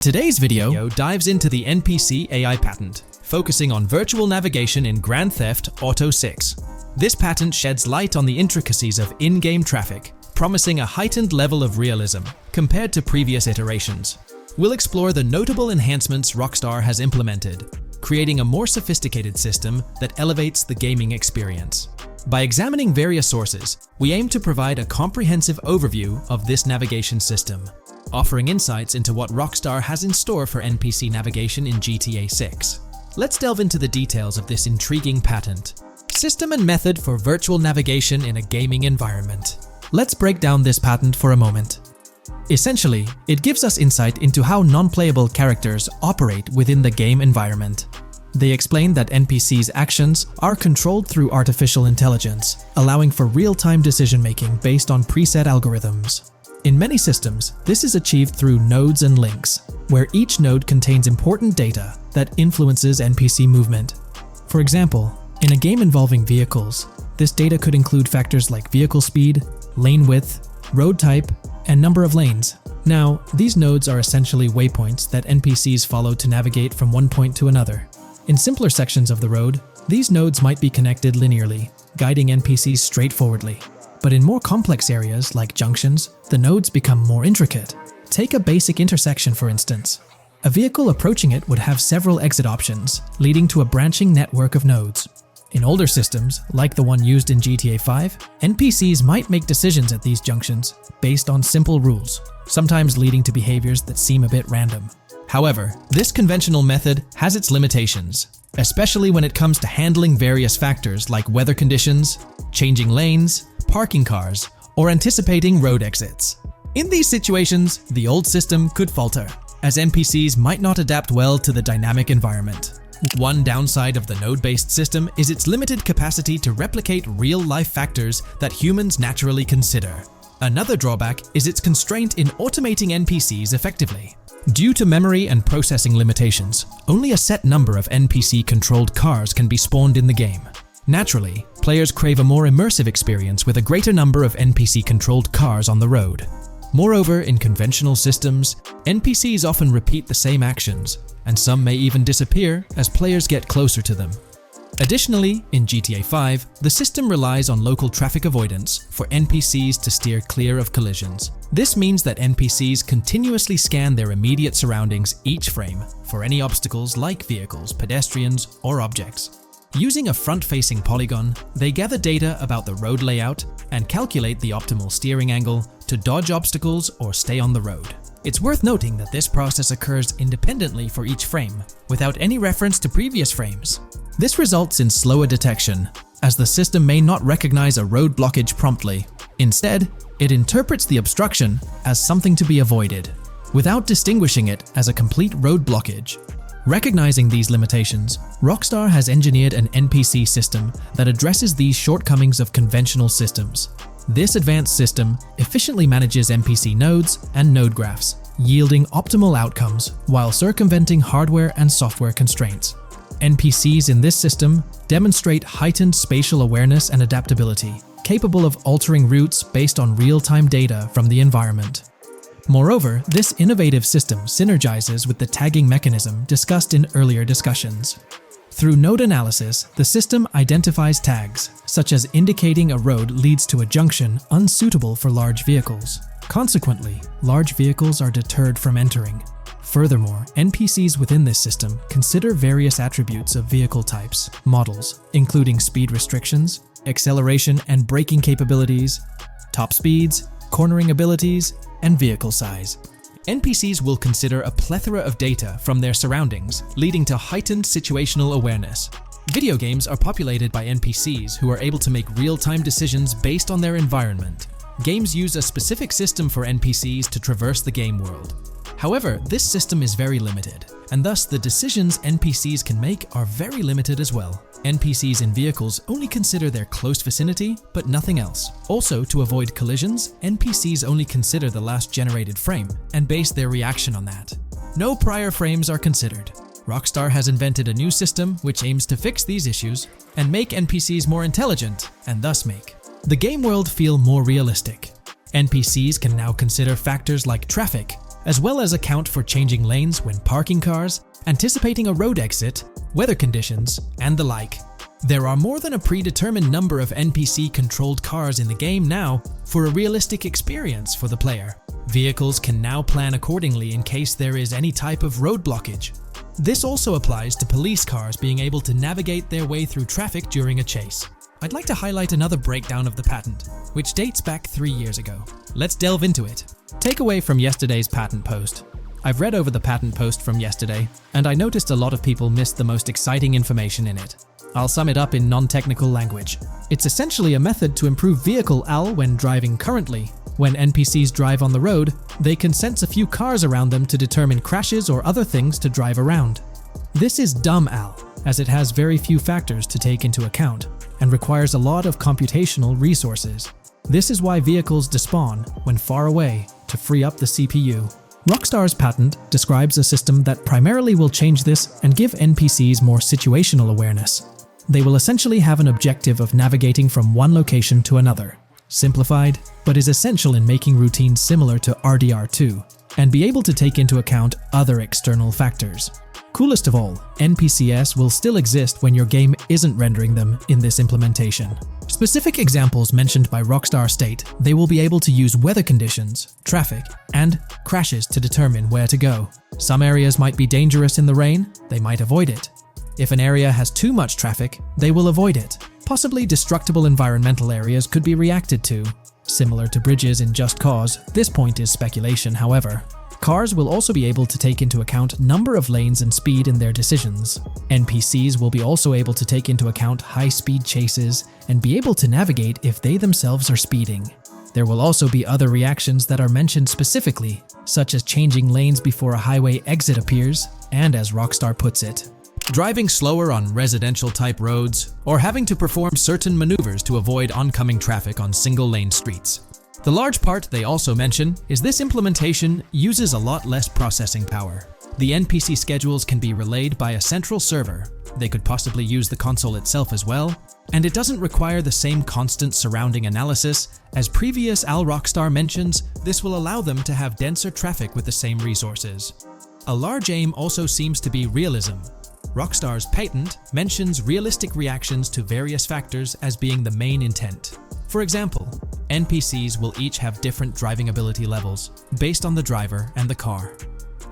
Today's video dives into the NPC AI patent, focusing on virtual navigation in Grand Theft Auto 6. This patent sheds light on the intricacies of in-game traffic, promising a heightened level of realism compared to previous iterations. We'll explore the notable enhancements Rockstar has implemented, creating a more sophisticated system that elevates the gaming experience. By examining various sources, we aim to provide a comprehensive overview of this navigation system, offering insights into what Rockstar has in store for NPC navigation in GTA 6. Let's delve into the details of this intriguing patent. System and method for virtual navigation in a gaming environment. Let's break down this patent for a moment. Essentially, it gives us insight into how non-playable characters operate within the game environment. They explain that NPCs' actions are controlled through artificial intelligence, allowing for real-time decision-making based on preset algorithms. In many systems, this is achieved through nodes and links, where each node contains important data that influences NPC movement. For example, in a game involving vehicles, this data could include factors like vehicle speed, lane width, road type, and number of lanes. Now, these nodes are essentially waypoints that NPCs follow to navigate from one point to another. In simpler sections of the road, these nodes might be connected linearly, guiding NPCs straightforwardly. But in more complex areas, like junctions, the nodes become more intricate. Take a basic intersection, for instance. A vehicle approaching it would have several exit options, leading to a branching network of nodes. In older systems, like the one used in GTA 5, NPCs might make decisions at these junctions based on simple rules, sometimes leading to behaviors that seem a bit random. However, this conventional method has its limitations, especially when it comes to handling various factors like weather conditions, changing lanes, parking cars, or anticipating road exits. In these situations, the old system could falter, as NPCs might not adapt well to the dynamic environment. One downside of the node-based system is its limited capacity to replicate real-life factors that humans naturally consider. Another drawback is its constraint in automating NPCs effectively. Due to memory and processing limitations, only a set number of NPC-controlled cars can be spawned in the game. Naturally, players crave a more immersive experience with a greater number of NPC-controlled cars on the road. Moreover, in conventional systems, NPCs often repeat the same actions, and some may even disappear as players get closer to them. Additionally, in GTA 5, the system relies on local traffic avoidance for NPCs to steer clear of collisions. This means that NPCs continuously scan their immediate surroundings each frame for any obstacles like vehicles, pedestrians, or objects. Using a front-facing polygon, they gather data about the road layout and calculate the optimal steering angle to dodge obstacles or stay on the road. It's worth noting that this process occurs independently for each frame, without any reference to previous frames. This results in slower detection, as the system may not recognize a road blockage promptly. Instead, it interprets the obstruction as something to be avoided, without distinguishing it as a complete road blockage. Recognizing these limitations, Rockstar has engineered an NPC system that addresses these shortcomings of conventional systems. This advanced system efficiently manages NPC nodes and node graphs, yielding optimal outcomes while circumventing hardware and software constraints. NPCs in this system demonstrate heightened spatial awareness and adaptability, capable of altering routes based on real-time data from the environment. Moreover, this innovative system synergizes with the tagging mechanism discussed in earlier discussions. Through node analysis, the system identifies tags, such as indicating a road leads to a junction unsuitable for large vehicles. Consequently, large vehicles are deterred from entering. Furthermore, NPCs within this system consider various attributes of vehicle types, models, including speed restrictions, acceleration and braking capabilities, top speeds, cornering abilities, and vehicle size. NPCs will consider a plethora of data from their surroundings, leading to heightened situational awareness. Video games are populated by NPCs who are able to make real-time decisions based on their environment. Games use a specific system for NPCs to traverse the game world. However, this system is very limited, and thus the decisions NPCs can make are very limited as well. NPCs in vehicles only consider their close vicinity, but nothing else. Also, to avoid collisions, NPCs only consider the last generated frame and base their reaction on that. No prior frames are considered. Rockstar has invented a new system which aims to fix these issues and make NPCs more intelligent, and thus make the game world feel more realistic. NPCs can now consider factors like traffic, as well as account for changing lanes when parking cars, anticipating a road exit, weather conditions, and the like. There are more than a predetermined number of NPC-controlled cars in the game now for a realistic experience for the player. Vehicles can now plan accordingly in case there is any type of road blockage. This also applies to police cars being able to navigate their way through traffic during a chase. I'd like to highlight another breakdown of the patent, which dates back 3 years ago. Let's delve into it. Takeaway from yesterday's patent post. I've read over the patent post from yesterday, and I noticed a lot of people missed the most exciting information in it. I'll sum it up in non-technical language. It's essentially a method to improve vehicle AL when driving currently. When NPCs drive on the road, they can sense a few cars around them to determine crashes or other things to drive around. This is dumb AL, as it has very few factors to take into account, and requires a lot of computational resources. This is why vehicles despawn when far away to free up the CPU. Rockstar's patent describes a system that primarily will change this and give NPCs more situational awareness. They will essentially have an objective of navigating from one location to another. Simplified, but is essential in making routines similar to RDR2, and be able to take into account other external factors. Coolest of all, NPCs will still exist when your game isn't rendering them in this implementation. Specific examples mentioned by Rockstar state they will be able to use weather conditions, traffic, and crashes to determine where to go. Some areas might be dangerous in the rain, they might avoid it. If an area has too much traffic, they will avoid it. Possibly destructible environmental areas could be reacted to. Similar to bridges in Just Cause, this point is speculation, however. Cars will also be able to take into account number of lanes and speed in their decisions. NPCs will be also able to take into account high-speed chases and be able to navigate if they themselves are speeding. There will also be other reactions that are mentioned specifically, such as changing lanes before a highway exit appears, and as Rockstar puts it, driving slower on residential-type roads, or having to perform certain maneuvers to avoid oncoming traffic on single-lane streets. The large part they also mention is this implementation uses a lot less processing power. The NPC schedules can be relayed by a central server. They could possibly use the console itself as well, and it doesn't require the same constant surrounding analysis. As previous Rockstar mentions, this will allow them to have denser traffic with the same resources. A large aim also seems to be realism. Rockstar's patent mentions realistic reactions to various factors as being the main intent. For example, NPCs will each have different driving ability levels based on the driver and the car.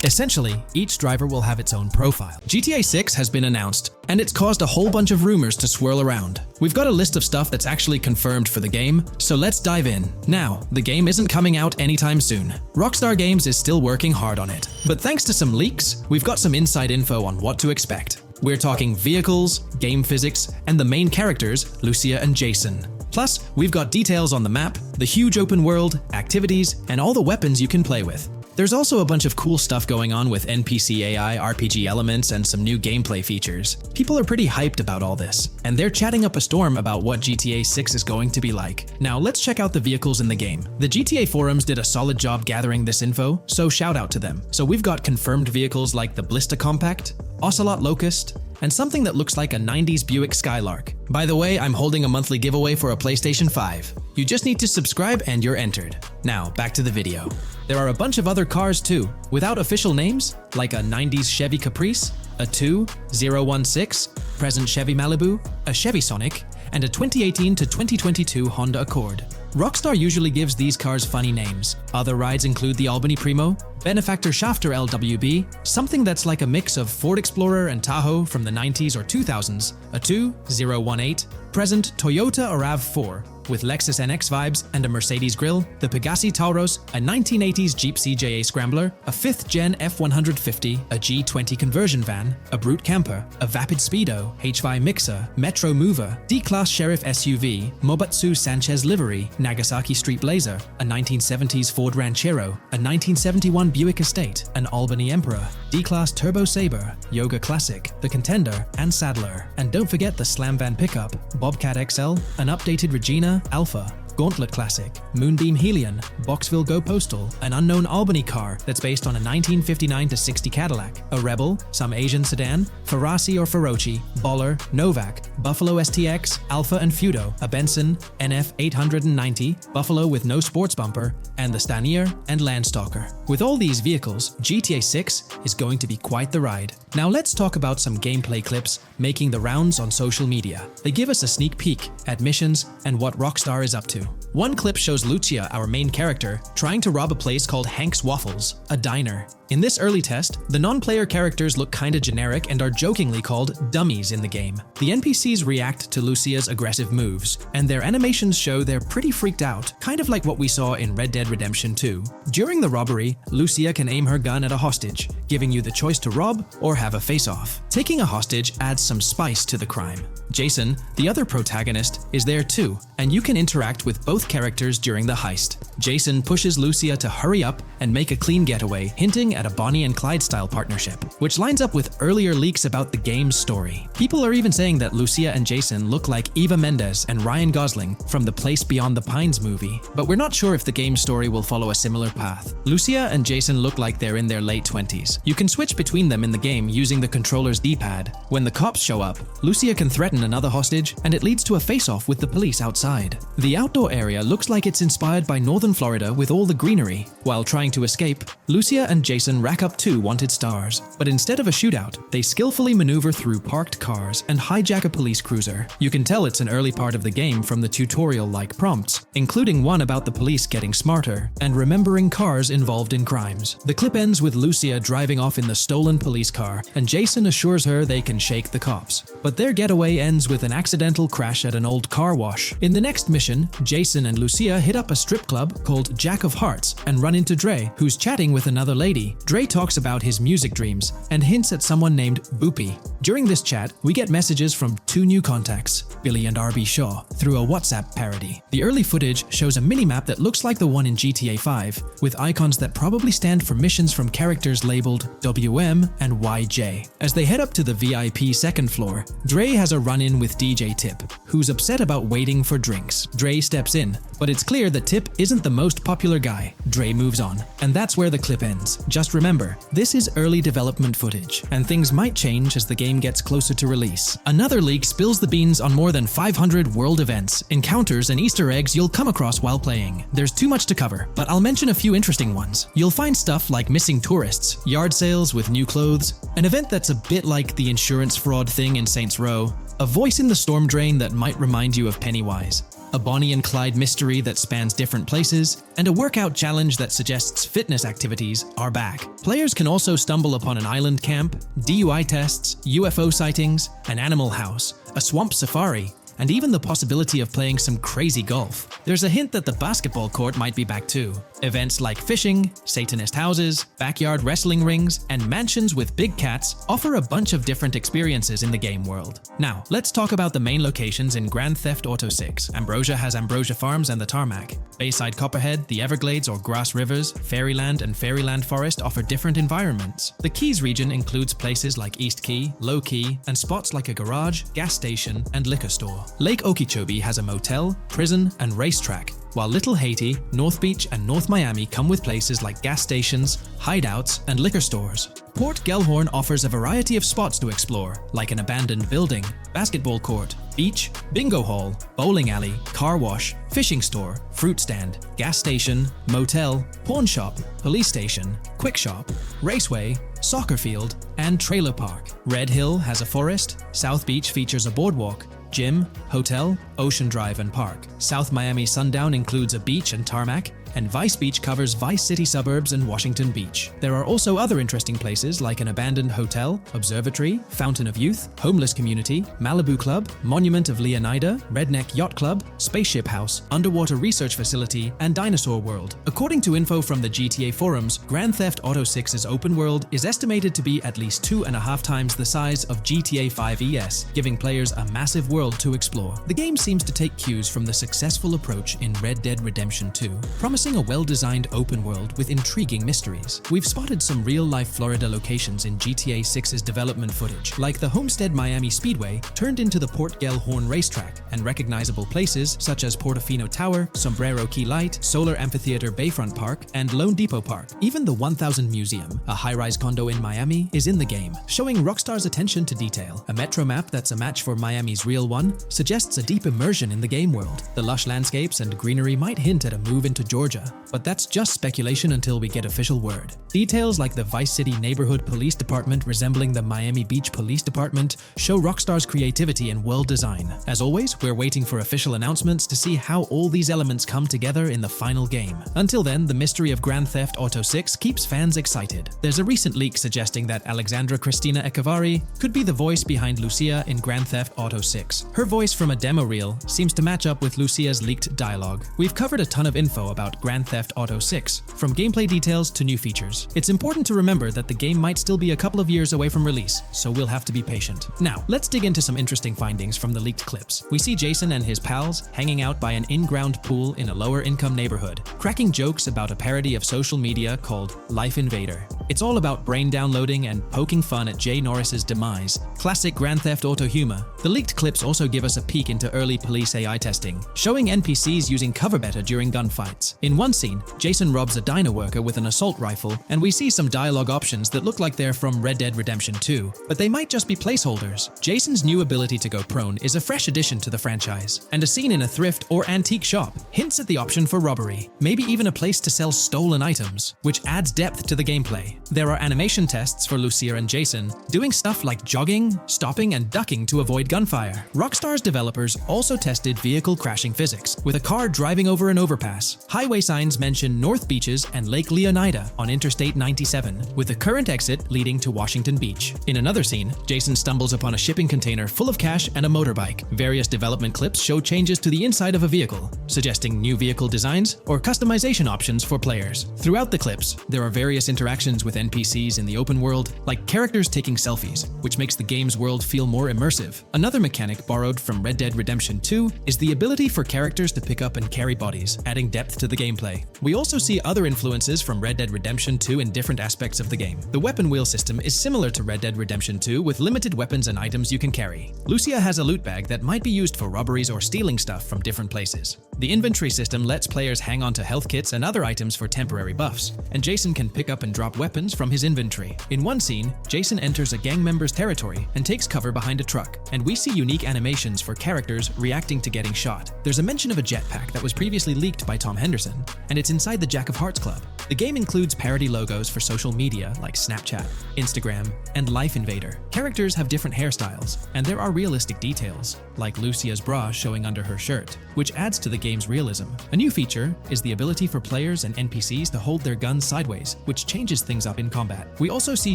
Essentially, each driver will have its own profile. GTA 6 has been announced, and it's caused a whole bunch of rumors to swirl around. We've got a list of stuff that's actually confirmed for the game, so let's dive in. Now, the game isn't coming out anytime soon. Rockstar Games is still working hard on it, but thanks to some leaks, we've got some inside info on what to expect. We're talking vehicles, game physics, and the main characters, Lucia and Jason. Plus, we've got details on the map, the huge open world, activities, and all the weapons you can play with. There's also a bunch of cool stuff going on with NPC AI, RPG elements, and some new gameplay features. People are pretty hyped about all this, and they're chatting up a storm about what GTA 6 is going to be like. Now let's check out the vehicles in the game. The GTA forums did a solid job gathering this info, so shout out to them. So we've got confirmed vehicles like the Blista Compact, Ocelot Locust, and something that looks like a 90s Buick Skylark. By the way, I'm holding a monthly giveaway for a PlayStation 5. You just need to subscribe and you're entered. Now, back to the video. There are a bunch of other cars too, without official names, like a 90s Chevy Caprice, a 2016 present Chevy Malibu, a Chevy Sonic, and a 2018 to 2022 Honda Accord. Rockstar usually gives these cars funny names. Other rides include the Albany Primo, Benefactor Shafter LWB, something that's like a mix of Ford Explorer and Tahoe from the 90s or 2000s, a 2018 present Toyota RAV4, with Lexus NX vibes and a Mercedes grille, the Pegassi Tauros, a 1980s Jeep CJA Scrambler, a 5th Gen F150, a G20 conversion van, a Brute Camper, a Vapid Speedo, HY Mixer, Metro Mover, D-Class Sheriff SUV, Mobatsu Sanchez Livery, Nagasaki Street Blazer, a 1970s Ford Ranchero, a 1971 Buick Estate, an Albany Emperor, D-Class Turbo Sabre, Yoga Classic, the Contender, and Sadler. And don't forget the Slam Van pickup, Bobcat XL, an updated Regina, Alpha, Gauntlet Classic, Moonbeam Helion, Boxville Go Postal, an unknown Albany car that's based on a 1959-60 Cadillac, a Rebel, some Asian sedan, Ferrari or Feroci, Boller, Novak, Buffalo STX, Alpha and Feudo, a Benson, NF 890, Buffalo with no sports bumper, and the Stanier and Landstalker. With all these vehicles, GTA 6 is going to be quite the ride. Now let's talk about some gameplay clips making the rounds on social media. They give us a sneak peek at missions and what Rockstar is up to. One clip shows Lucia, our main character, trying to rob a place called Hank's Waffles, a diner. In this early test, the non-player characters look kinda generic and are jokingly called dummies in the game. The NPCs react to Lucia's aggressive moves, and their animations show they're pretty freaked out, kind of like what we saw in Red Dead Redemption 2. During the robbery, Lucia can aim her gun at a hostage, giving you the choice to rob or have a face-off. Taking a hostage adds some spice to the crime. Jason, the other protagonist, is there too, and you can interact with both characters during the heist. Jason pushes Lucia to hurry up and make a clean getaway, hinting at a Bonnie and Clyde-style partnership, which lines up with earlier leaks about the game's story. People are even saying that Lucia and Jason look like Eva Mendes and Ryan Gosling from the Place Beyond the Pines movie, but we're not sure if the game's story will follow a similar path. Lucia and Jason look like they're in their late 20s. You can switch between them in the game using the controller's D-pad. When the cops show up, Lucia can threaten another hostage, and it leads to a face-off with the police outside. The outdoor area looks like it's inspired by northern Florida with all the greenery. While trying to escape, Lucia and Jason rack up 2 wanted stars, but instead of a shootout, they skillfully maneuver through parked cars and hijack a police cruiser. You can tell it's an early part of the game from the tutorial-like prompts, including one about the police getting smarter and remembering cars involved in crimes. The clip ends with Lucia driving off in the stolen police car, and Jason assures her they can shake the cops. But their getaway ends with an accidental crash at an old car wash. In the next mission, Jason and Lucia hit up a strip club called Jack of Hearts and run into Dre, who's chatting with another lady. Dre talks about his music dreams and hints at someone named Boopy. During this chat, we get messages from 2 new contacts, Billy and RB Shaw, through a WhatsApp parody. The early footage shows a minimap that looks like the one in GTA 5, with icons that probably stand for missions from characters labeled WM and YJ. As they head up to the VIP second floor, Dre has a run-in with DJ Tip, who's upset about waiting for drinks. Dre steps in, but it's clear that Tip isn't the most popular guy. Dre moves on, and that's where the clip ends. Just remember, this is early development footage, and things might change as the game gets closer to release. Another leak spills the beans on more than 500 world events, encounters, and Easter eggs you'll come across while playing. There's too much to cover, but I'll mention a few interesting ones. You'll find stuff like missing tourists, yard sales with new clothes, an event that's a bit like the insurance fraud thing in Saints Row, a voice in the storm drain that might remind you of Pennywise, a Bonnie and Clyde mystery that spans different places, and a workout challenge that suggests fitness activities are back. Players can also stumble upon an island camp, DUI tests, UFO sightings, an animal house, a swamp safari, and even the possibility of playing some crazy golf. There's a hint that the basketball court might be back too. Events like fishing, Satanist houses, backyard wrestling rings, and mansions with big cats offer a bunch of different experiences in the game world. Now, let's talk about the main locations in Grand Theft Auto 6. Ambrosia has Ambrosia Farms and the Tarmac. Bayside Copperhead, the Everglades or Grass Rivers, Fairyland and Fairyland Forest offer different environments. The Keys region includes places like East Key, Low Key, and spots like a garage, gas station, and liquor store. Lake Okeechobee has a motel, prison, and racetrack, while Little Haiti, North Beach, and North Miami come with places like gas stations, hideouts, and liquor stores. Port Gellhorn offers a variety of spots to explore, like an abandoned building, basketball court, beach, bingo hall, bowling alley, car wash, fishing store, fruit stand, gas station, motel, pawn shop, police station, quick shop, raceway, soccer field, and trailer park. Red Hill has a forest, South Beach features a boardwalk, gym, hotel, Ocean Drive, and park. South Miami Sundown includes a beach and tarmac, and Vice Beach covers Vice City suburbs and Washington Beach. There are also other interesting places like an abandoned hotel, observatory, Fountain of Youth, homeless community, Malibu Club, Monument of Leonida, Redneck Yacht Club, Spaceship House, underwater research facility, and Dinosaur World. According to info from the GTA forums, Grand Theft Auto 6's open world is estimated to be at least 2.5 times the size of GTA 5 ES, giving players a massive world to explore. The game seems to take cues from the successful approach in Red Dead Redemption 2, promising promising a well-designed open world with intriguing mysteries. We've spotted some real-life Florida locations in GTA 6's development footage, like the Homestead Miami Speedway turned into the Port Gellhorn racetrack, and recognizable places such as Portofino Tower, Sombrero Key Light, Solar Amphitheater Bayfront Park, and Lone Depot Park. Even the 1000 Museum, a high-rise condo in Miami, is in the game, showing Rockstar's attention to detail. A metro map that's a match for Miami's real one suggests a deep immersion in the game world. The lush landscapes and greenery might hint at a move into Georgia, but that's just speculation until we get official word. Details like the Vice City Neighborhood Police Department resembling the Miami Beach Police Department show Rockstar's creativity and world design. As always, we're waiting for official announcements to see how all these elements come together in the final game. Until then, the mystery of Grand Theft Auto 6 keeps fans excited. There's a recent leak suggesting that Alexandra Christina Echevarri could be the voice behind Lucia in Grand Theft Auto 6. Her voice from a demo reel seems to match up with Lucia's leaked dialogue. We've covered a ton of info about Grand Theft Auto 6, from gameplay details to new features. It's important to remember that the game might still be a couple of years away from release, so we'll have to be patient. Now, let's dig into some interesting findings from the leaked clips. We see Jason and his pals hanging out by an in-ground pool in a lower-income neighborhood, cracking jokes about a parody of social media called Life Invader. It's all about brain downloading and poking fun at Jay Norris's demise. Classic Grand Theft Auto humor. The leaked clips also give us a peek into early police AI testing, showing NPCs using cover better during gunfights. In one scene, Jason robs a diner worker with an assault rifle, and we see some dialogue options that look like they're from Red Dead Redemption 2, but they might just be placeholders. Jason's new ability to go prone is a fresh addition to the franchise, and a scene in a thrift or antique shop hints at the option for robbery, maybe even a place to sell stolen items, which adds depth to the gameplay. There are animation tests for Lucia and Jason, doing stuff like jogging, stopping, and ducking to avoid gunfire. Rockstar's developers also tested vehicle crashing physics, with a car driving over an overpass. Highway signs mention North Beaches and Lake Leonida on Interstate 97, with the current exit leading to Washington Beach. In another scene, Jason stumbles upon a shipping container full of cash and a motorbike. Various development clips show changes to the inside of a vehicle, suggesting new vehicle designs or customization options for players. Throughout the clips, there are various interactions with NPCs in the open world, like characters taking selfies, which makes the game's world feel more immersive. Another mechanic borrowed from Red Dead Redemption 2 is the ability for characters to pick up and carry bodies, adding depth to the gameplay. We also see other influences from Red Dead Redemption 2 in different aspects of the game. The weapon wheel system is similar to Red Dead Redemption 2 with limited weapons and items you can carry. Lucia has a loot bag that might be used for robberies or stealing stuff from different places. The inventory system lets players hang on to health kits and other items for temporary buffs, and Jason can pick up and drop weapons from his inventory. In one scene, Jason enters a gang member's territory and takes cover behind a truck, and we see unique animations for characters reacting to getting shot. There's a mention of a jetpack that was previously leaked by Tom Henderson, and it's inside the Jack of Hearts Club. The game includes parody logos for social media like Snapchat, Instagram, and Life Invader. Characters have different hairstyles, and there are realistic details, like Lucia's bra showing under her shirt, which adds to the game's realism. A new feature is the ability for players and NPCs to hold their guns sideways, which changes things up in combat. We also see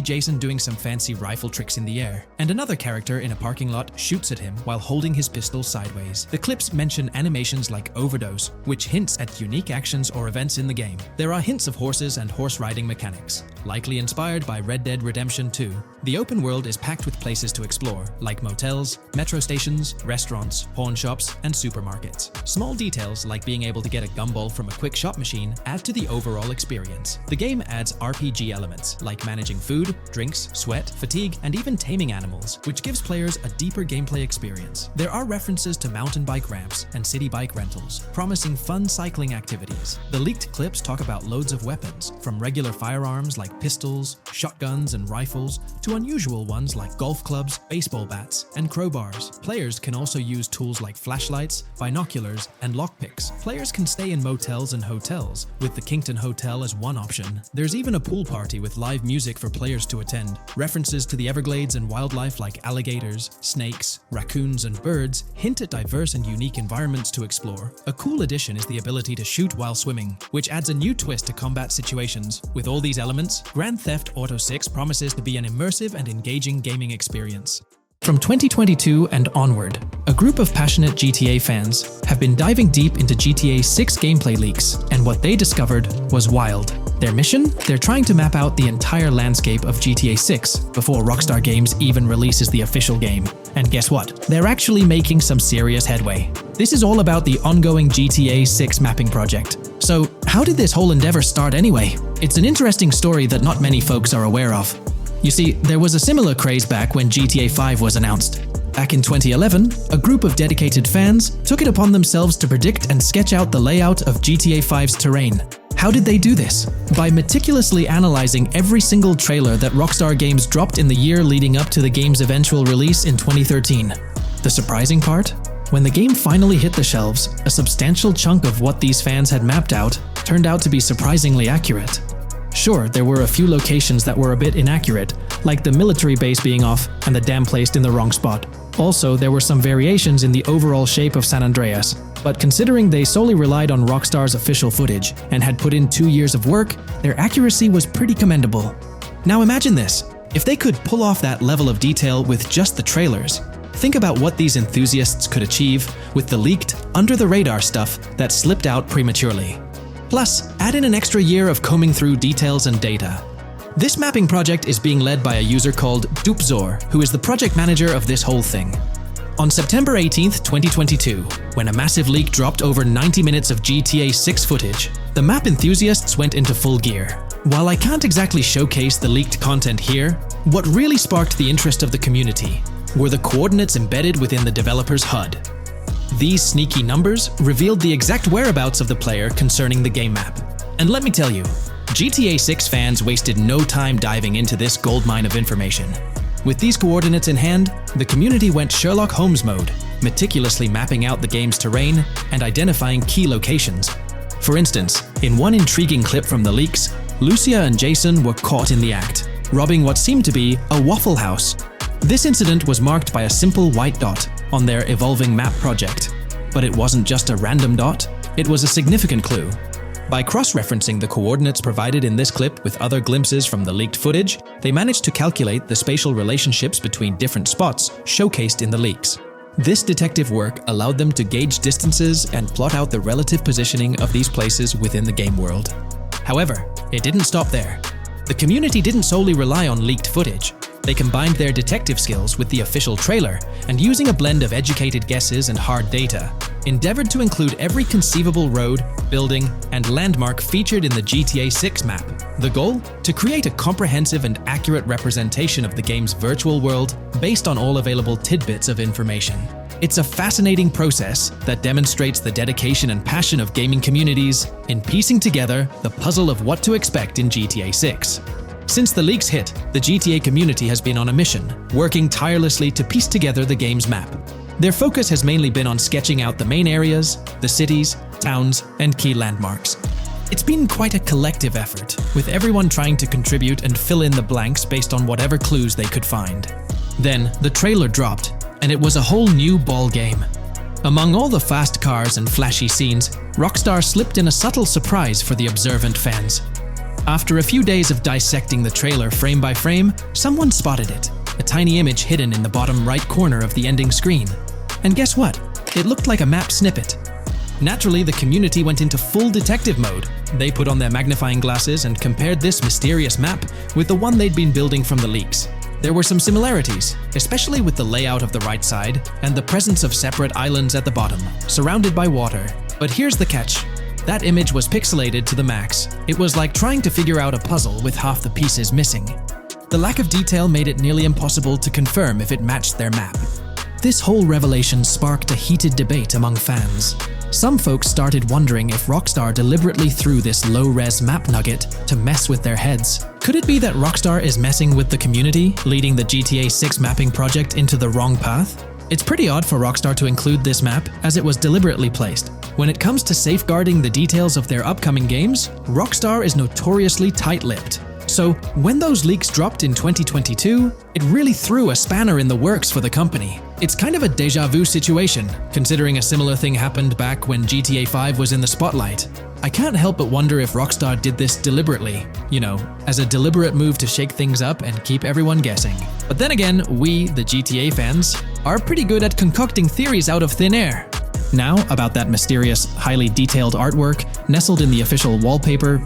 Jason doing some fancy rifle tricks in the air, and another character in a parking lot shoots at him while holding his pistol sideways. The clips mention animations like overdose, which hints at unique actions or events in the game. There are hints of horses and horse riding mechanics, likely inspired by Red Dead Redemption 2. The open world is packed with places to explore, like motels, metro stations, restaurants, pawn shops, and supermarkets. Small details like being able to get a gumball from a quick shop machine add to the overall experience. The game adds RPG elements, like managing food, drinks, sweat, fatigue, and even taming animals, which gives players a deeper gameplay experience. There are references to mountain bike ramps and city bike rentals, promising fun cycling activities. The leaked clips talk about loads of weapons, from regular firearms like pistols, shotguns, and rifles, to unusual ones like golf clubs, baseball bats, and crowbars. Players can also use tools like flashlights, binoculars, and lockpicks. Players can stay in motels and hotels, with the Kington Hotel as one option. There's even a pool party with live music for players to attend. References to the Everglades and wildlife like alligators, snakes, raccoons, and birds hint at diverse and unique environments to explore. A cool addition is the ability to shoot while swimming, which adds a new twist to combat situations. With all these elements, Grand Theft Auto 6 promises to be an immersive and engaging gaming experience. From 2022 and onward, a group of passionate GTA fans have been diving deep into GTA 6 gameplay leaks, and what they discovered was wild. Their mission? They're trying to map out the entire landscape of GTA 6 before Rockstar Games even releases the official game. And guess what? They're actually making some serious headway. This is all about the ongoing GTA 6 mapping project. So, how did this whole endeavor start anyway? It's an interesting story that not many folks are aware of. You see, there was a similar craze back when GTA 5 was announced. Back in 2011, a group of dedicated fans took it upon themselves to predict and sketch out the layout of GTA 5's terrain. How did they do this? By meticulously analyzing every single trailer that Rockstar Games dropped in the year leading up to the game's eventual release in 2013. The surprising part? When the game finally hit the shelves, a substantial chunk of what these fans had mapped out turned out to be surprisingly accurate. Sure, there were a few locations that were a bit inaccurate, like the military base being off and the dam placed in the wrong spot. Also, there were some variations in the overall shape of San Andreas, but considering they solely relied on Rockstar's official footage and had put in 2 years of work, their accuracy was pretty commendable. Now imagine this, if they could pull off that level of detail with just the trailers, think about what these enthusiasts could achieve with the leaked, under-the-radar stuff that slipped out prematurely. Plus, add in an extra year of combing through details and data. This mapping project is being led by a user called Dupzor, who is the project manager of this whole thing. On September 18th, 2022, when a massive leak dropped over 90 minutes of GTA 6 footage, the map enthusiasts went into full gear. While I can't exactly showcase the leaked content here, what really sparked the interest of the community were the coordinates embedded within the developer's HUD. These sneaky numbers revealed the exact whereabouts of the player concerning the game map. And let me tell you, GTA 6 fans wasted no time diving into this goldmine of information. With these coordinates in hand, the community went Sherlock Holmes mode, meticulously mapping out the game's terrain and identifying key locations. For instance, in one intriguing clip from the leaks, Lucia and Jason were caught in the act, robbing what seemed to be a Waffle House. This incident was marked by a simple white dot on their evolving map project. But it wasn't just a random dot, it was a significant clue. By cross-referencing the coordinates provided in this clip with other glimpses from the leaked footage, they managed to calculate the spatial relationships between different spots showcased in the leaks. This detective work allowed them to gauge distances and plot out the relative positioning of these places within the game world. However, it didn't stop there. The community didn't solely rely on leaked footage. They combined their detective skills with the official trailer and, using a blend of educated guesses and hard data, endeavored to include every conceivable road, building, and landmark featured in the GTA 6 map. The goal? To create a comprehensive and accurate representation of the game's virtual world based on all available tidbits of information. It's a fascinating process that demonstrates the dedication and passion of gaming communities in piecing together the puzzle of what to expect in GTA 6. Since the leaks hit, the GTA community has been on a mission, working tirelessly to piece together the game's map. Their focus has mainly been on sketching out the main areas, the cities, towns, and key landmarks. It's been quite a collective effort, with everyone trying to contribute and fill in the blanks based on whatever clues they could find. Then, the trailer dropped, and it was a whole new ball game. Among all the fast cars and flashy scenes, Rockstar slipped in a subtle surprise for the observant fans. After a few days of dissecting the trailer frame by frame, someone spotted it, a tiny image hidden in the bottom right corner of the ending screen. And guess what? It looked like a map snippet. Naturally, the community went into full detective mode. They put on their magnifying glasses and compared this mysterious map with the one they'd been building from the leaks. There were some similarities, especially with the layout of the right side and the presence of separate islands at the bottom, surrounded by water. But here's the catch. That image was pixelated to the max. It was like trying to figure out a puzzle with half the pieces missing. The lack of detail made it nearly impossible to confirm if it matched their map. This whole revelation sparked a heated debate among fans. Some folks started wondering if Rockstar deliberately threw this low-res map nugget to mess with their heads. Could it be that Rockstar is messing with the community, leading the GTA 6 mapping project into the wrong path? It's pretty odd for Rockstar to include this map, as it was deliberately placed. When it comes to safeguarding the details of their upcoming games, Rockstar is notoriously tight-lipped. So, when those leaks dropped in 2022, it really threw a spanner in the works for the company. It's kind of a déjà vu situation, considering a similar thing happened back when GTA 5 was in the spotlight. I can't help but wonder if Rockstar did this deliberately, as a deliberate move to shake things up and keep everyone guessing. But then again, we, the GTA fans, are pretty good at concocting theories out of thin air. Now, about that mysterious, highly detailed artwork nestled in the official wallpaper,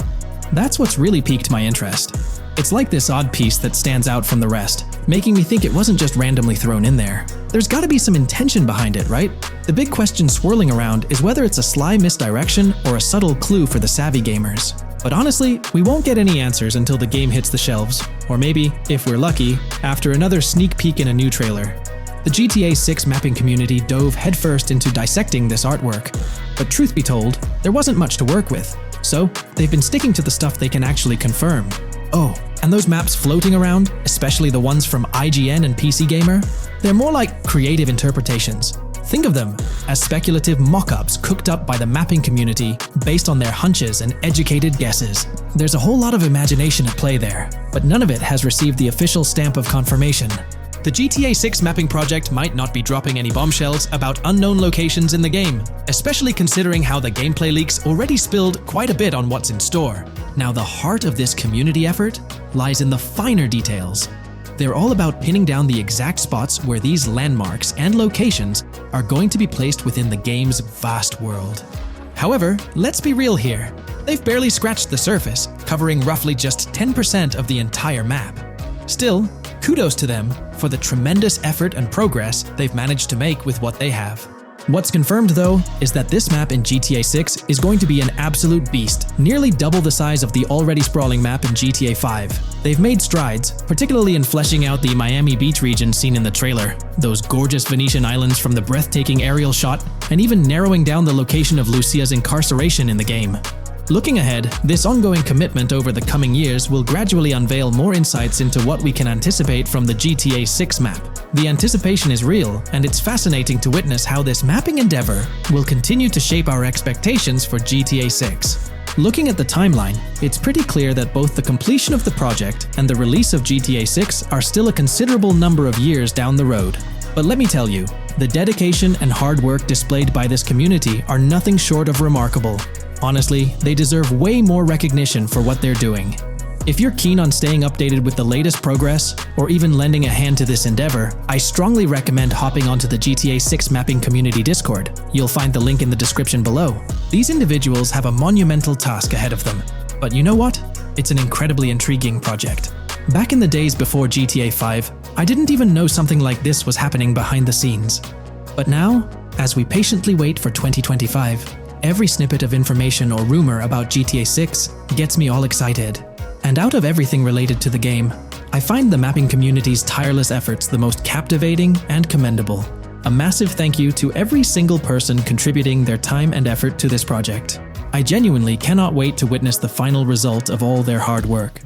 that's what's really piqued my interest. It's like this odd piece that stands out from the rest, making me think it wasn't just randomly thrown in there. There's gotta be some intention behind it, right? The big question swirling around is whether it's a sly misdirection or a subtle clue for the savvy gamers. But honestly, we won't get any answers until the game hits the shelves, or maybe, if we're lucky, after another sneak peek in a new trailer. The GTA 6 mapping community dove headfirst into dissecting this artwork, but truth be told, there wasn't much to work with, so they've been sticking to the stuff they can actually confirm. Oh, and those maps floating around, especially the ones from IGN and PC Gamer, they're more like creative interpretations. Think of them as speculative mock-ups cooked up by the mapping community based on their hunches and educated guesses. There's a whole lot of imagination at play there, but none of it has received the official stamp of confirmation. The GTA 6 mapping project might not be dropping any bombshells about unknown locations in the game, especially considering how the gameplay leaks already spilled quite a bit on what's in store. Now, the heart of this community effort lies in the finer details. They're all about pinning down the exact spots where these landmarks and locations are going to be placed within the game's vast world. However, let's be real here. They've barely scratched the surface, covering roughly just 10% of the entire map. Still, kudos to them for the tremendous effort and progress they've managed to make with what they have. What's confirmed, though, is that this map in GTA 6 is going to be an absolute beast, nearly double the size of the already sprawling map in GTA 5. They've made strides, particularly in fleshing out the Miami Beach region seen in the trailer, those gorgeous Venetian islands from the breathtaking aerial shot, and even narrowing down the location of Lucia's incarceration in the game. Looking ahead, this ongoing commitment over the coming years will gradually unveil more insights into what we can anticipate from the GTA 6 map. The anticipation is real, and it's fascinating to witness how this mapping endeavor will continue to shape our expectations for GTA 6. Looking at the timeline, it's pretty clear that both the completion of the project and the release of GTA 6 are still a considerable number of years down the road. But let me tell you, the dedication and hard work displayed by this community are nothing short of remarkable. Honestly, they deserve way more recognition for what they're doing. If you're keen on staying updated with the latest progress, or even lending a hand to this endeavor, I strongly recommend hopping onto the GTA 6 mapping community Discord. You'll find the link in the description below. These individuals have a monumental task ahead of them. But you know what? It's an incredibly intriguing project. Back in the days before GTA 5, I didn't even know something like this was happening behind the scenes. But now, as we patiently wait for 2025, every snippet of information or rumor about GTA 6 gets me all excited. And out of everything related to the game, I find the mapping community's tireless efforts the most captivating and commendable. A massive thank you to every single person contributing their time and effort to this project. I genuinely cannot wait to witness the final result of all their hard work.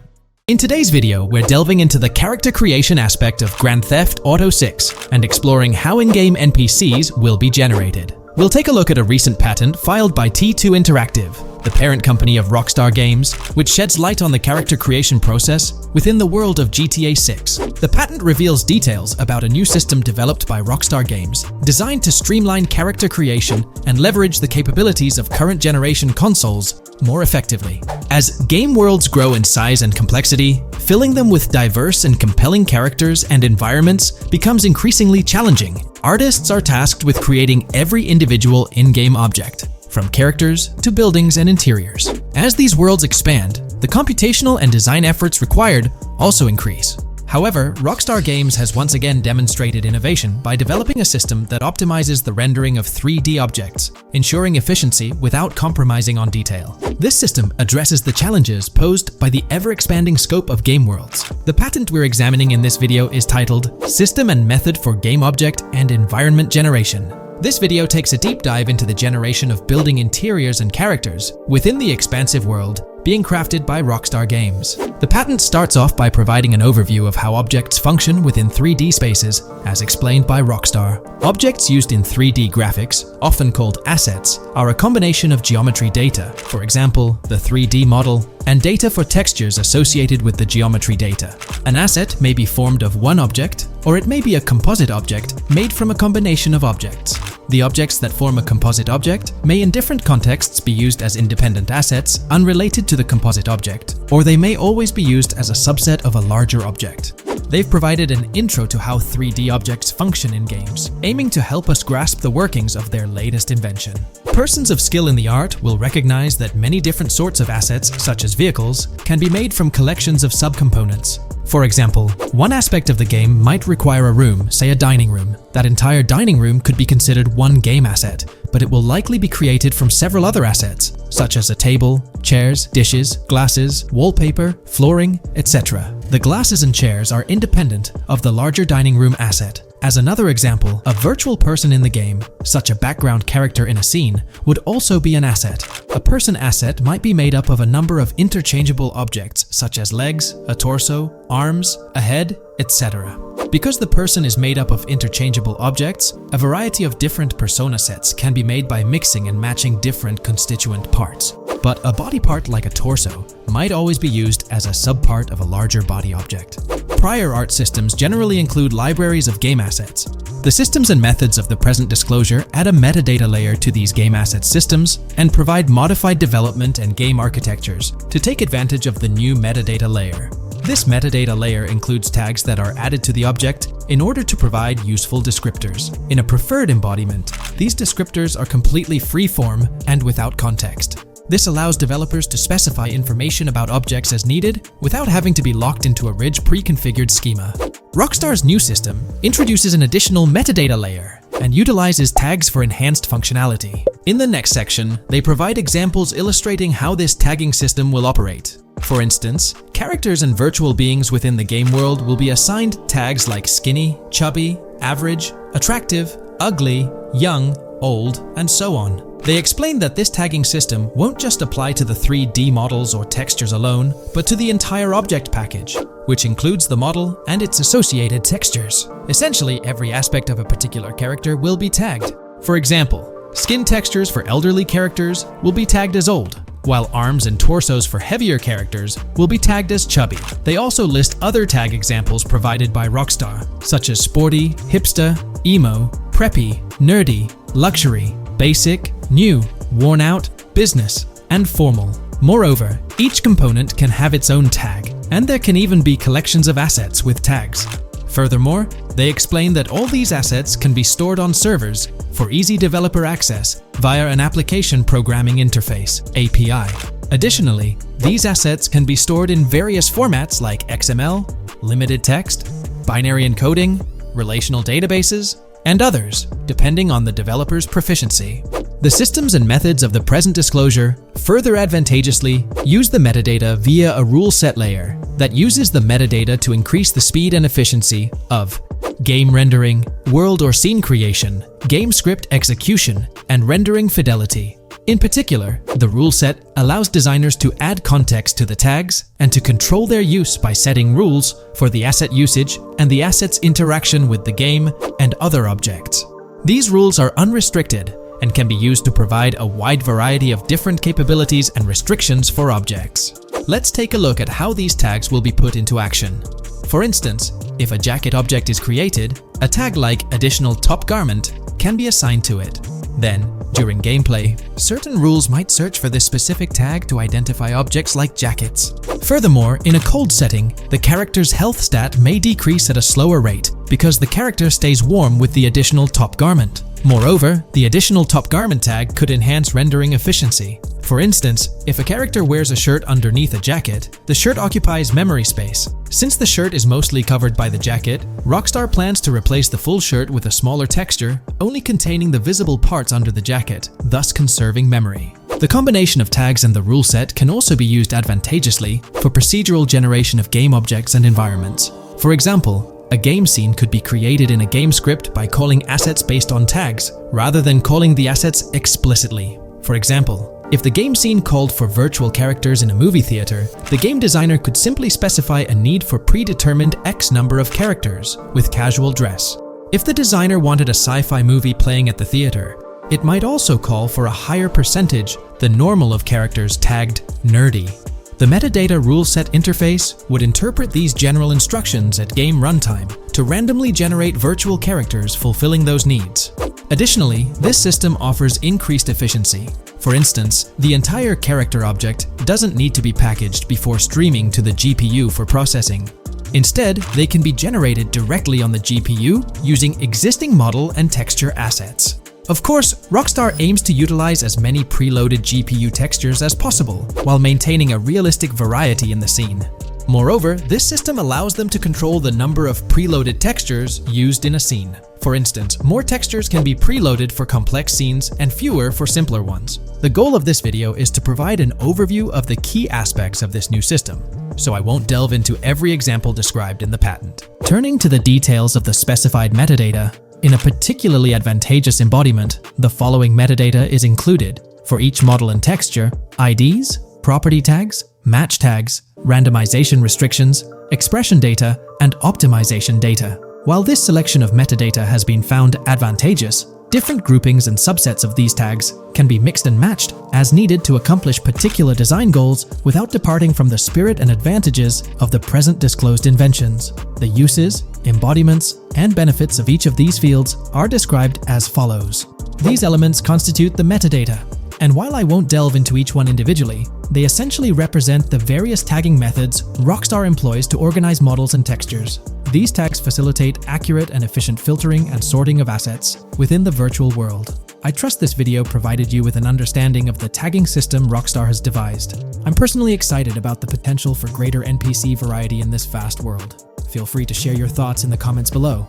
In today's video, we're delving into the character creation aspect of Grand Theft Auto 6 and exploring how in-game NPCs will be generated. We'll take a look at a recent patent filed by T2 Interactive, the parent company of Rockstar Games, which sheds light on the character creation process within the world of GTA 6. The patent reveals details about a new system developed by Rockstar Games, designed to streamline character creation and leverage the capabilities of current generation consoles more effectively. As game worlds grow in size and complexity, filling them with diverse and compelling characters and environments becomes increasingly challenging. Artists are tasked with creating every individual in-game object, from characters to buildings and interiors. As these worlds expand, the computational and design efforts required also increase. However, Rockstar Games has once again demonstrated innovation by developing a system that optimizes the rendering of 3D objects, ensuring efficiency without compromising on detail. This system addresses the challenges posed by the ever-expanding scope of game worlds. The patent we're examining in this video is titled System and Method for Game Object and Environment Generation. This video takes a deep dive into the generation of building interiors and characters within the expansive world being crafted by Rockstar Games. The patent starts off by providing an overview of how objects function within 3D spaces, as explained by Rockstar. Objects used in 3D graphics, often called assets, are a combination of geometry data, for example, the 3D model, and data for textures associated with the geometry data. An asset may be formed of one object, or it may be a composite object made from a combination of objects. The objects that form a composite object may in different contexts be used as independent assets unrelated to the composite object, or they may always be used as a subset of a larger object. They've provided an intro to how 3D objects function in games, aiming to help us grasp the workings of their latest invention. Persons of skill in the art will recognize that many different sorts of assets, such as vehicles, can be made from collections of subcomponents. For example, one aspect of the game might require a room, say a dining room. That entire dining room could be considered one game asset, but it will likely be created from several other assets, such as a table, chairs, dishes, glasses, wallpaper, flooring, etc. The glasses and chairs are independent of the larger dining room asset. As another example, a virtual person in the game, such a background character in a scene, would also be an asset. A person asset might be made up of a number of interchangeable objects, such as legs, a torso, arms, a head, etc. Because the person is made up of interchangeable objects, a variety of different persona sets can be made by mixing and matching different constituent parts. But a body part like a torso might always be used as a subpart of a larger body object. Prior art systems generally include libraries of game assets. The systems and methods of the present disclosure add a metadata layer to these game asset systems and provide modified development and game architectures to take advantage of the new metadata layer. This metadata layer includes tags that are added to the object in order to provide useful descriptors. In a preferred embodiment, these descriptors are completely free-form and without context. This allows developers to specify information about objects as needed without having to be locked into a rich pre-configured schema. Rockstar's new system introduces an additional metadata layer and utilizes tags for enhanced functionality. In the next section, they provide examples illustrating how this tagging system will operate. For instance, characters and virtual beings within the game world will be assigned tags like skinny, chubby, average, attractive, ugly, young, old, and so on. They explain that this tagging system won't just apply to the 3D models or textures alone, but to the entire object package, which includes the model and its associated textures. Essentially, every aspect of a particular character will be tagged. For example, skin textures for elderly characters will be tagged as old, while arms and torsos for heavier characters will be tagged as chubby. They also list other tag examples provided by Rockstar, such as sporty, hipster, emo, preppy, nerdy, luxury, basic, new, worn out, business, and formal. Moreover, each component can have its own tag, and there can even be collections of assets with tags. Furthermore, they explain that all these assets can be stored on servers for easy developer access via an application programming interface (API). Additionally, these assets can be stored in various formats like XML, limited text, binary encoding, relational databases, and others, depending on the developer's proficiency. The systems and methods of the present disclosure further advantageously use the metadata via a rule set layer that uses the metadata to increase the speed and efficiency of game rendering, world or scene creation, game script execution, and rendering fidelity. In particular, the rule set allows designers to add context to the tags and to control their use by setting rules for the asset usage and the asset's interaction with the game and other objects. These rules are unrestricted and can be used to provide a wide variety of different capabilities and restrictions for objects. Let's take a look at how these tags will be put into action. For instance, if a jacket object is created, a tag like additional top garment can be assigned to it. Then, during gameplay, certain rules might search for this specific tag to identify objects like jackets. Furthermore, in a cold setting, the character's health stat may decrease at a slower rate because the character stays warm with the additional top garment. Moreover, the additional top garment tag could enhance rendering efficiency. For instance, if a character wears a shirt underneath a jacket, the shirt occupies memory space. Since the shirt is mostly covered by the jacket, Rockstar plans to replace the full shirt with a smaller texture, only containing the visible parts under the jacket, thus conserving memory. The combination of tags and the rule set can also be used advantageously for procedural generation of game objects and environments. For example, a game scene could be created in a game script by calling assets based on tags, rather than calling the assets explicitly. For example, if the game scene called for virtual characters in a movie theater, the game designer could simply specify a need for predetermined X number of characters with casual dress. If the designer wanted a sci-fi movie playing at the theater, it might also call for a higher percentage than normal of characters tagged nerdy. The metadata rule set interface would interpret these general instructions at game runtime to randomly generate virtual characters fulfilling those needs. Additionally, this system offers increased efficiency. For instance, the entire character object doesn't need to be packaged before streaming to the GPU for processing. Instead, they can be generated directly on the GPU using existing model and texture assets. Of course, Rockstar aims to utilize as many preloaded GPU textures as possible while maintaining a realistic variety in the scene. Moreover, this system allows them to control the number of preloaded textures used in a scene. For instance, more textures can be preloaded for complex scenes and fewer for simpler ones. The goal of this video is to provide an overview of the key aspects of this new system, so I won't delve into every example described in the patent. Turning to the details of the specified metadata, in a particularly advantageous embodiment, the following metadata is included for each model and texture: IDs, property tags, match tags, randomization restrictions, expression data, and optimization data. While this selection of metadata has been found advantageous, different groupings and subsets of these tags can be mixed and matched as needed to accomplish particular design goals without departing from the spirit and advantages of the present disclosed inventions. The uses, embodiments, and benefits of each of these fields are described as follows. These elements constitute the metadata, and while I won't delve into each one individually, they essentially represent the various tagging methods Rockstar employs to organize models and textures. These tags facilitate accurate and efficient filtering and sorting of assets within the virtual world. I trust this video provided you with an understanding of the tagging system Rockstar has devised. I'm personally excited about the potential for greater NPC variety in this vast world. Feel free to share your thoughts in the comments below.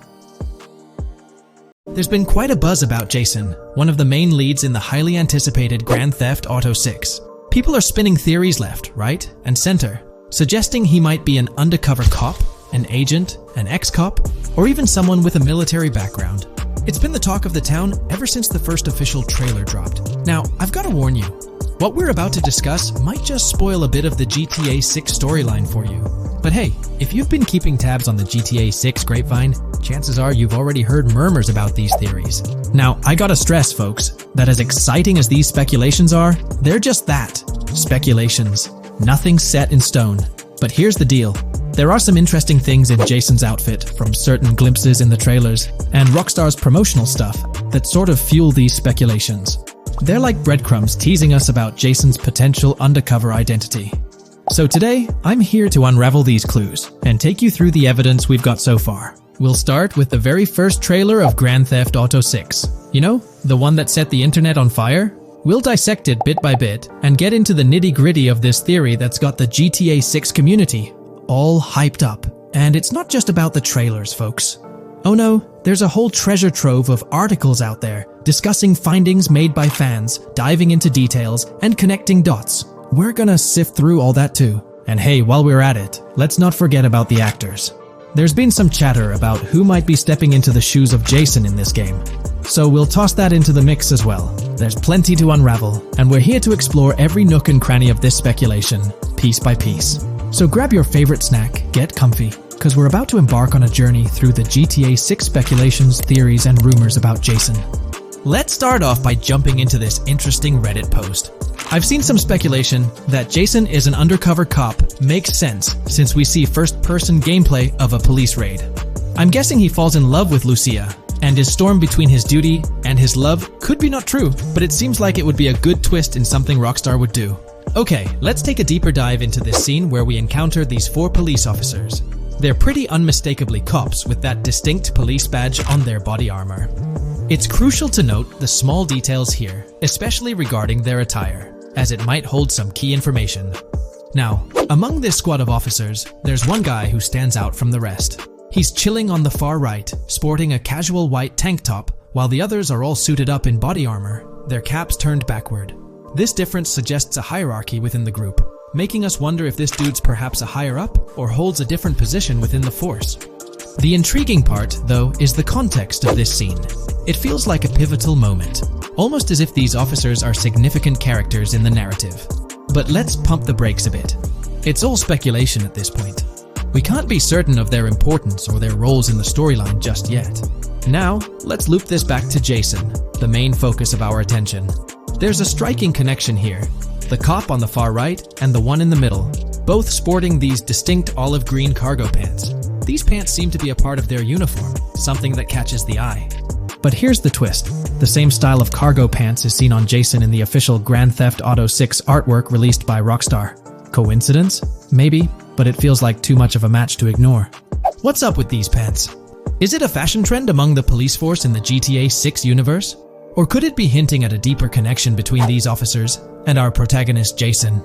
There's been quite a buzz about Jason, one of the main leads in the highly anticipated Grand Theft Auto 6. People are spinning theories left, right, and center, suggesting he might be an undercover cop, an agent, an ex-cop, or even someone with a military background. It's been the talk of the town ever since the first official trailer dropped. Now, I've got to warn you, what we're about to discuss might just spoil a bit of the GTA 6 storyline for you. But hey, if you've been keeping tabs on the GTA 6 grapevine, chances are you've already heard murmurs about these theories. Now, I gotta stress, folks, that as exciting as these speculations are, they're just that, speculations. Nothing set in stone. But here's the deal. There are some interesting things in Jason's outfit from certain glimpses in the trailers and Rockstar's promotional stuff that sort of fuel these speculations. They're like breadcrumbs teasing us about Jason's potential undercover identity. So today, I'm here to unravel these clues and take you through the evidence we've got so far. We'll start with the very first trailer of Grand Theft Auto 6. You know, the one that set the internet on fire? We'll dissect it bit by bit and get into the nitty-gritty of this theory that's got the GTA 6 community all hyped up. And it's not just about the trailers, folks. Oh no, there's a whole treasure trove of articles out there discussing findings made by fans, diving into details, and connecting dots. We're gonna sift through all that too. And hey, while we're at it, let's not forget about the actors. There's been some chatter about who might be stepping into the shoes of Jason in this game, so we'll toss that into the mix as well. There's plenty to unravel, and we're here to explore every nook and cranny of this speculation, piece by piece. So grab your favorite snack, get comfy, because we're about to embark on a journey through the GTA 6 speculations, theories, and rumors about Jason. Let's start off by jumping into this interesting Reddit post. I've seen some speculation that Jason is an undercover cop makes sense since we see first-person gameplay of a police raid. I'm guessing he falls in love with Lucia, and his storm between his duty and his love could be not true, but it seems like it would be a good twist in something Rockstar would do. Okay, let's take a deeper dive into this scene where we encounter these 4 police officers. They're pretty unmistakably cops with that distinct police badge on their body armor. It's crucial to note the small details here, especially regarding their attire, as it might hold some key information. Now, among this squad of officers, there's one guy who stands out from the rest. He's chilling on the far right, sporting a casual white tank top, while the others are all suited up in body armor, their caps turned backward. This difference suggests a hierarchy within the group, making us wonder if this dude's perhaps a higher up or holds a different position within the force. The intriguing part, though, is the context of this scene. It feels like a pivotal moment, almost as if these officers are significant characters in the narrative. But let's pump the brakes a bit. It's all speculation at this point. We can't be certain of their importance or their roles in the storyline just yet. Now, let's loop this back to Jason, the main focus of our attention. There's a striking connection here. The cop on the far right and the one in the middle, both sporting these distinct olive green cargo pants. These pants seem to be a part of their uniform, something that catches the eye. But here's the twist. The same style of cargo pants is seen on Jason in the official Grand Theft Auto 6 artwork released by Rockstar. Coincidence? Maybe, but it feels like too much of a match to ignore. What's up with these pants? Is it a fashion trend among the police force in the GTA 6 universe? Or could it be hinting at a deeper connection between these officers and our protagonist Jason?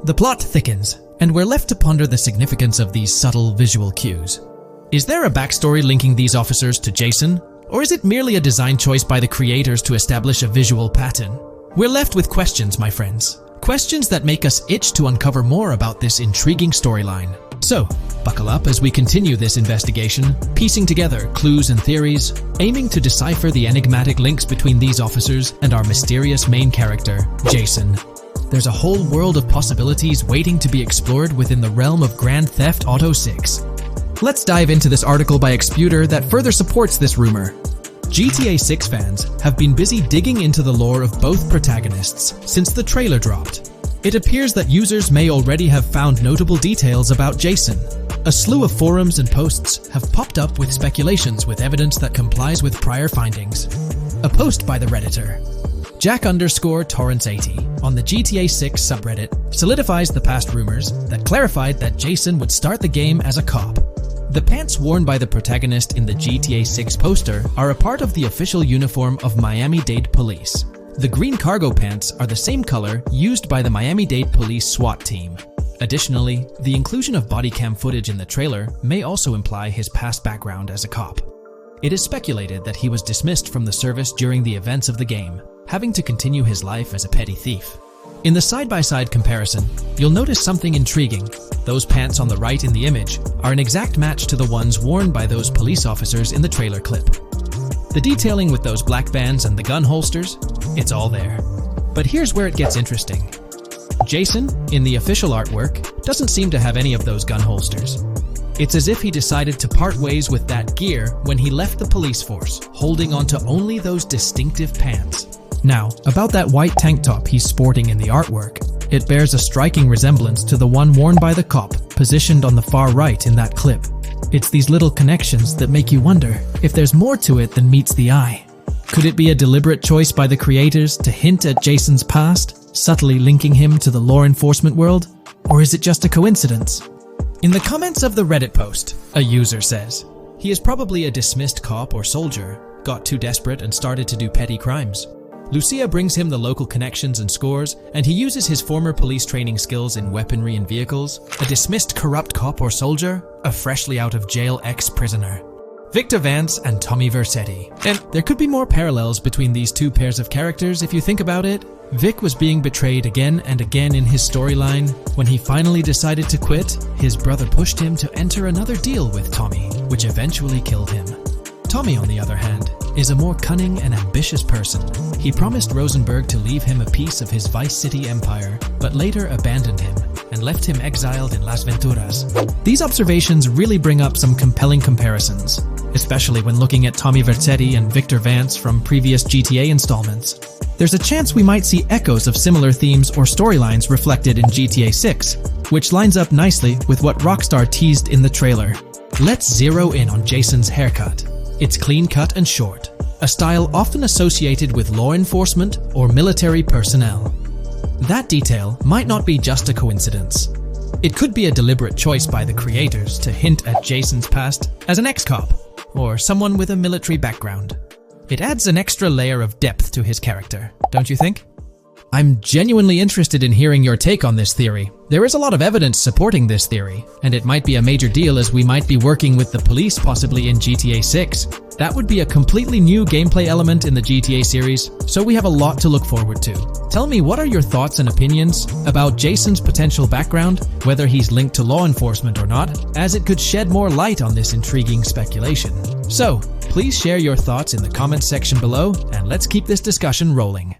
The plot thickens. And we're left to ponder the significance of these subtle visual cues. Is there a backstory linking these officers to Jason? Or is it merely a design choice by the creators to establish a visual pattern? We're left with questions, my friends. Questions that make us itch to uncover more about this intriguing storyline. So, buckle up as we continue this investigation, piecing together clues and theories, aiming to decipher the enigmatic links between these officers and our mysterious main character, Jason. There's a whole world of possibilities waiting to be explored within the realm of Grand Theft Auto 6. Let's dive into this article by Exputer that further supports this rumor. GTA 6 fans have been busy digging into the lore of both protagonists since the trailer dropped. It appears that users may already have found notable details about Jason. A slew of forums and posts have popped up with speculations with evidence that complies with prior findings. A post by the Redditor, Jack_Torrance80, on the GTA 6 subreddit solidifies the past rumors that clarified that Jason would start the game as a cop. The pants worn by the protagonist in the GTA 6 poster are a part of the official uniform of Miami-Dade Police. The green cargo pants are the same color used by the Miami-Dade Police SWAT team. Additionally, the inclusion of body cam footage in the trailer may also imply his past background as a cop. It is speculated that he was dismissed from the service during the events of the game, having to continue his life as a petty thief. In the side-by-side comparison, you'll notice something intriguing. Those pants on the right in the image are an exact match to the ones worn by those police officers in the trailer clip. The detailing with those black bands and the gun holsters, it's all there. But here's where it gets interesting. Jason, in the official artwork, doesn't seem to have any of those gun holsters. It's as if he decided to part ways with that gear when he left the police force, holding onto only those distinctive pants. Now, about that white tank top he's sporting in the artwork, it bears a striking resemblance to the one worn by the cop, positioned on the far right in that clip. It's these little connections that make you wonder if there's more to it than meets the eye. Could it be a deliberate choice by the creators to hint at Jason's past, subtly linking him to the law enforcement world? Or is it just a coincidence? In the comments of the Reddit post, a user says, he is probably a dismissed cop or soldier, got too desperate and started to do petty crimes. Lucia brings him the local connections and scores, and he uses his former police training skills in weaponry and vehicles. A dismissed corrupt cop or soldier, a freshly out of jail ex-prisoner. Victor Vance and Tommy Vercetti. And there could be more parallels between these two pairs of characters if you think about it. Vic was being betrayed again and again in his storyline. When he finally decided to quit, his brother pushed him to enter another deal with Tommy, which eventually killed him. Tommy, on the other hand, is a more cunning and ambitious person. He promised Rosenberg to leave him a piece of his Vice City empire, but later abandoned him and left him exiled in Las Venturas. These observations really bring up some compelling comparisons, especially when looking at Tommy Vercetti and Victor Vance from previous GTA installments. There's a chance we might see echoes of similar themes or storylines reflected in GTA 6, which lines up nicely with what Rockstar teased in the trailer. Let's zero in on Jason's haircut. It's clean cut and short, a style often associated with law enforcement or military personnel. That detail might not be just a coincidence. It could be a deliberate choice by the creators to hint at Jason's past as an ex-cop or someone with a military background. It adds an extra layer of depth to his character, don't you think? I'm genuinely interested in hearing your take on this theory. There is a lot of evidence supporting this theory, and it might be a major deal as we might be working with the police possibly in GTA 6. That would be a completely new gameplay element in the GTA series, so we have a lot to look forward to. Tell me, what are your thoughts and opinions about Jason's potential background, whether he's linked to law enforcement or not, as it could shed more light on this intriguing speculation. So, please share your thoughts in the comments section below, and let's keep this discussion rolling.